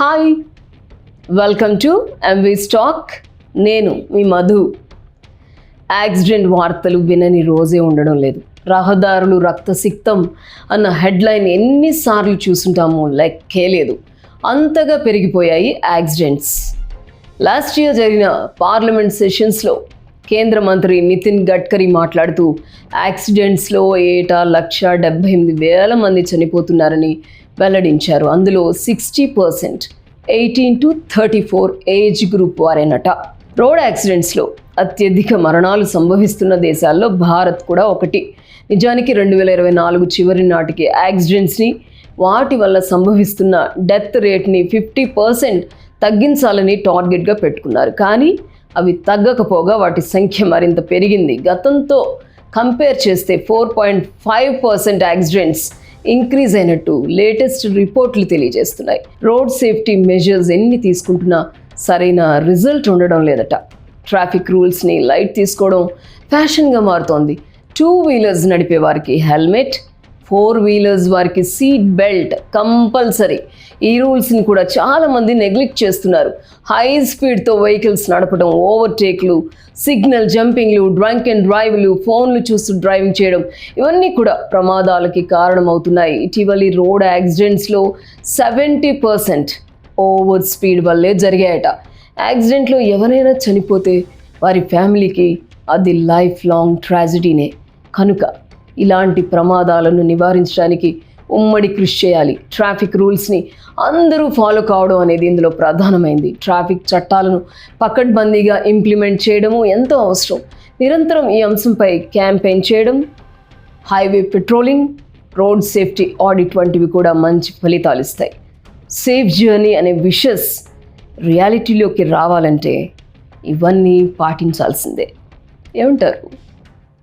Hi, welcome to MV stock. నేను మీ Madhu. Accident వార్తలు వినని రోజే ఉండడం లేదు. రహదారులు రక్తసిక్తం అన్న హెడ్లైన్ ఎన్నిసార్లు చూసుంటామో లెక్కే లేదు. అంతగా పెరిగిపోయాయి యాక్సిడెంట్స్. లాస్ట్ ఇయర్ జరిగిన పార్లమెంట్ సెషన్స్లో కేంద్ర మంత్రి నితిన్ గడ్కరీ మాట్లాడుతూ యాక్సిడెంట్స్లో ఏటా 178,000 మంది చనిపోతున్నారని వెల్లడించారు. అందులో 60% 18 to 34 ఏజ్ గ్రూప్ వారేనట. రోడ్ యాక్సిడెంట్స్లో అత్యధిక మరణాలు సంభవిస్తున్న దేశాల్లో భారత్ కూడా ఒకటి. నిజానికి 2024 చివరి నాటికి యాక్సిడెంట్స్ని, వాటి వల్ల సంభవిస్తున్న డెత్ రేట్ని 50% తగ్గించాలని టార్గెట్గా పెట్టుకున్నారు. కానీ అవి తగ్గకపోగా వాటి సంఖ్య మరింత పెరిగింది. గతంతో కంపేర్ చేస్తే 4.5% యాక్సిడెంట్స్ ఇంక్రీజ్ అయినట్టు లేటెస్ట్ రిపోర్ట్లు తెలియజేస్తున్నాయి. రోడ్ సేఫ్టీ మెజర్స్ ఎన్ని తీసుకుంటున్నా సరైన రిజల్ట్ ఉండడం లేదట. ట్రాఫిక్ రూల్స్ని లైట్ తీసుకోవడం ఫ్యాషన్గా మారుతోంది. 2 వీలర్స్ నడిపే వారికి హెల్మెట్, 4 వీలర్స్ వారికి సీట్ బెల్ట్ కంపల్సరీ. ఈ రూల్స్ని కూడా చాలామంది నెగ్లెక్ట్ చేస్తున్నారు. హై స్పీడ్తో వెహికల్స్ నడపడం, ఓవర్టేక్లు, సిగ్నల్ జంపింగ్లు, డ్రంక్ అండ్ డ్రైవ్లు, ఫోన్లు చూస్తూ డ్రైవింగ్ చేయడం, ఇవన్నీ కూడా ప్రమాదాలకి కారణమవుతున్నాయి. ఇటీవలి రోడ్ యాక్సిడెంట్స్లో 70% ఓవర్ స్పీడ్ వల్లే జరిగాయట. యాక్సిడెంట్లో ఎవరైనా చనిపోతే వారి ఫ్యామిలీకి అది లైఫ్ లాంగ్ ట్రాజడీనే. కనుక ఇలాంటి ప్రమాదాలను నివారించడానికి ఉమ్మడి కృషి చేయాలి. ట్రాఫిక్ రూల్స్ని అందరూ ఫాలో కావడం అనేది ఇందులో ప్రధానమైంది. ట్రాఫిక్ చట్టాలను పకడ్బందీగా ఇంప్లిమెంట్ చేయడము ఎంతో అవసరం. నిరంతరం ఈ అంశంపై క్యాంపెయిన్ చేయడం, highway patrolling, road safety audit వంటివి కూడా మంచి ఫలితాలు ఇస్తాయి. సేఫ్ జర్నీ అనే విషస్ రియాలిటీలోకి రావాలంటే ఇవన్నీ పాటించాల్సిందే. ఏమంటారు?